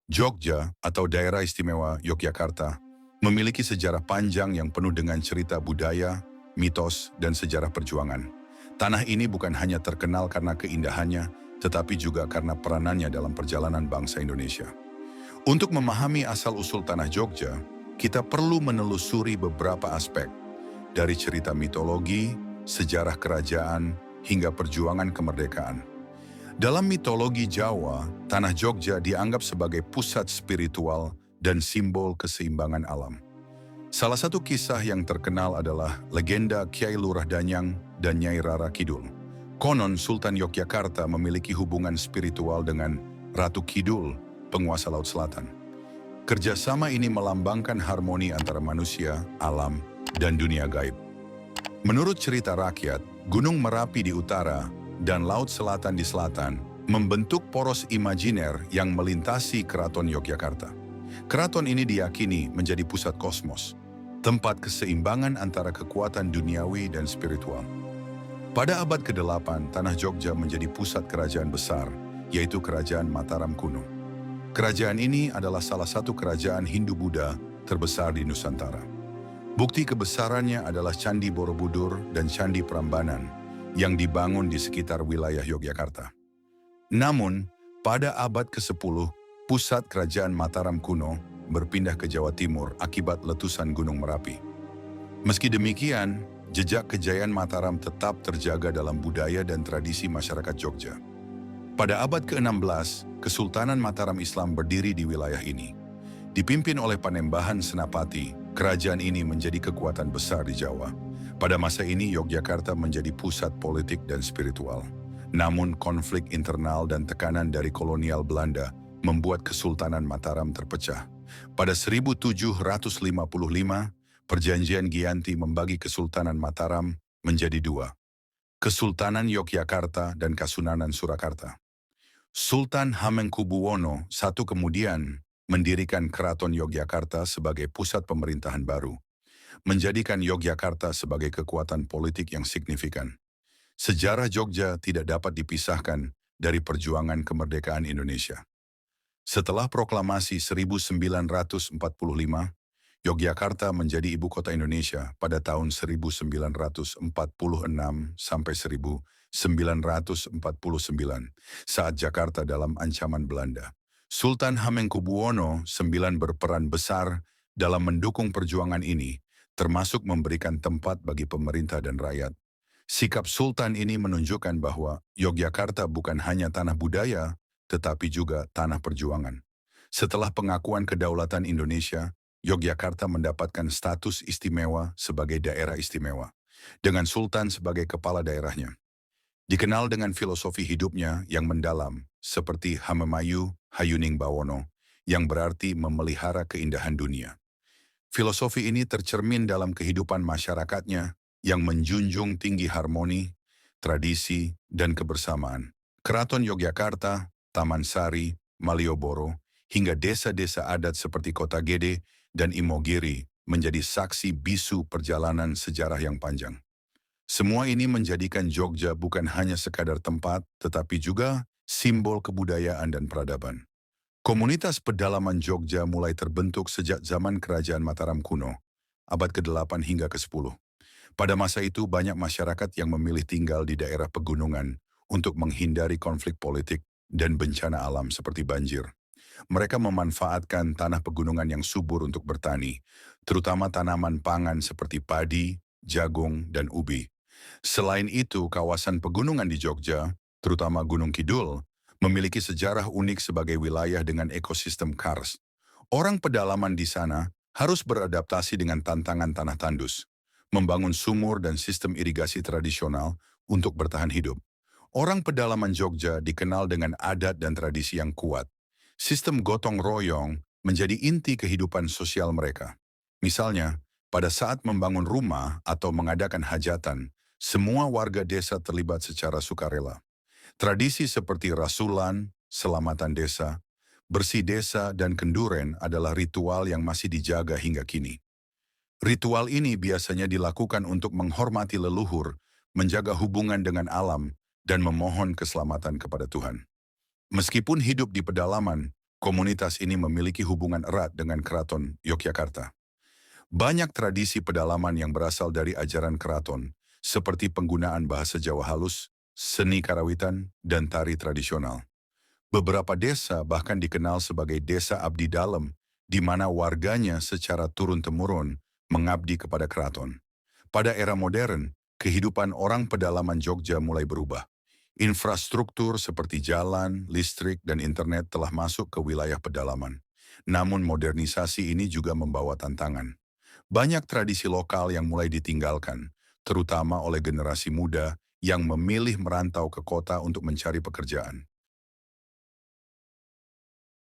Jogja atau Daerah Istimewa Yogyakarta memiliki sejarah panjang yang penuh dengan cerita budaya, mitos, dan sejarah perjuangan. Tanah ini bukan hanya terkenal karena keindahannya, tetapi juga karena peranannya dalam perjalanan bangsa Indonesia. Untuk memahami asal-usul tanah Jogja, kita perlu menelusuri beberapa aspek, dari cerita mitologi, sejarah kerajaan, hingga perjuangan kemerdekaan. Dalam mitologi Jawa, Tanah Jogja dianggap sebagai pusat spiritual dan simbol keseimbangan alam. Salah satu kisah yang terkenal adalah legenda Kiai Lurah Danyang dan Nyai Rara Kidul. Konon Sultan Yogyakarta memiliki hubungan spiritual dengan Ratu Kidul, penguasa Laut Selatan. Kerjasama ini melambangkan harmoni antara manusia, alam, dan dunia gaib. Menurut cerita rakyat, Gunung Merapi di utara dan Laut Selatan di selatan membentuk poros imajiner yang melintasi Keraton Yogyakarta. Keraton ini diyakini menjadi pusat kosmos, tempat keseimbangan antara kekuatan duniawi dan spiritual. Pada abad ke-8, Tanah Jogja menjadi pusat kerajaan besar, yaitu Kerajaan Mataram kuno. Kerajaan ini adalah salah satu kerajaan Hindu-Buddha terbesar di Nusantara. Bukti kebesarannya adalah Candi Borobudur dan Candi Prambanan yang dibangun di sekitar wilayah Yogyakarta. Namun, pada abad ke-10, pusat kerajaan Mataram kuno berpindah ke Jawa Timur akibat letusan Gunung Merapi. Meski demikian, jejak kejayaan Mataram tetap terjaga dalam budaya dan tradisi masyarakat Jogja. Pada abad ke-16, Kesultanan Mataram Islam berdiri di wilayah ini. Dipimpin oleh Panembahan Senapati, kerajaan ini menjadi kekuatan besar di Jawa. Pada masa ini, Yogyakarta menjadi pusat politik dan spiritual. Namun, konflik internal dan tekanan dari kolonial Belanda membuat Kesultanan Mataram terpecah. Pada 1755, Perjanjian Giyanti membagi Kesultanan Mataram menjadi dua, Kesultanan Yogyakarta dan Kasunanan Surakarta. Sultan Hamengkubuwono I kemudian mendirikan Keraton Yogyakarta sebagai pusat pemerintahan baru, menjadikan Yogyakarta sebagai kekuatan politik yang signifikan. Sejarah Jogja tidak dapat dipisahkan dari perjuangan kemerdekaan Indonesia. Setelah proklamasi 1945, Yogyakarta menjadi ibu kota Indonesia pada tahun 1946 sampai 1949 saat Jakarta dalam ancaman Belanda. Sultan Hamengkubuwono IX berperan besar dalam mendukung perjuangan ini, termasuk memberikan tempat bagi pemerintah dan rakyat. Sikap Sultan ini menunjukkan bahwa Yogyakarta bukan hanya tanah budaya, tetapi juga tanah perjuangan. Setelah pengakuan kedaulatan Indonesia, Yogyakarta mendapatkan status istimewa sebagai daerah istimewa, dengan Sultan sebagai kepala daerahnya. Dikenal dengan filosofi hidupnya yang mendalam, seperti Hamemayu Hayuning Bawono, yang berarti memelihara keindahan dunia. Filosofi ini tercermin dalam kehidupan masyarakatnya yang menjunjung tinggi harmoni, tradisi, dan kebersamaan. Keraton Yogyakarta, Taman Sari, Malioboro, hingga desa-desa adat seperti Kota Gede dan Imogiri menjadi saksi bisu perjalanan sejarah yang panjang. Semua ini menjadikan Jogja bukan hanya sekadar tempat, tetapi juga simbol kebudayaan dan peradaban. Komunitas pedalaman Jogja mulai terbentuk sejak zaman Kerajaan Mataram kuno, abad ke-8 hingga ke-10. Pada masa itu banyak masyarakat yang memilih tinggal di daerah pegunungan untuk menghindari konflik politik dan bencana alam seperti banjir. Mereka memanfaatkan tanah pegunungan yang subur untuk bertani, terutama tanaman pangan seperti padi, jagung, dan ubi. Selain itu, kawasan pegunungan di Jogja, terutama Gunung Kidul, memiliki sejarah unik sebagai wilayah dengan ekosistem kars. Orang pedalaman di sana harus beradaptasi dengan tantangan tanah tandus, membangun sumur dan sistem irigasi tradisional untuk bertahan hidup. Orang pedalaman Jogja dikenal dengan adat dan tradisi yang kuat. Sistem gotong royong menjadi inti kehidupan sosial mereka. Misalnya, pada saat membangun rumah atau mengadakan hajatan, semua warga desa terlibat secara sukarela. Tradisi seperti rasulan, selamatan desa, bersih desa, dan kenduren adalah ritual yang masih dijaga hingga kini. Ritual ini biasanya dilakukan untuk menghormati leluhur, menjaga hubungan dengan alam, dan memohon keselamatan kepada Tuhan. Meskipun hidup di pedalaman, Komunitas ini memiliki hubungan erat dengan Keraton Yogyakarta. Banyak tradisi pedalaman yang berasal dari ajaran keraton, seperti penggunaan bahasa Jawa halus, seni karawitan, dan tari tradisional. Beberapa desa bahkan dikenal sebagai desa abdi dalem, di mana warganya secara turun-temurun mengabdi kepada keraton. Pada era modern, kehidupan orang pedalaman Jogja mulai berubah. Infrastruktur seperti jalan, listrik, dan internet telah masuk ke wilayah pedalaman. Namun modernisasi ini juga membawa tantangan. Banyak tradisi lokal yang mulai ditinggalkan, terutama oleh generasi muda yang memilih merantau ke kota untuk mencari pekerjaan.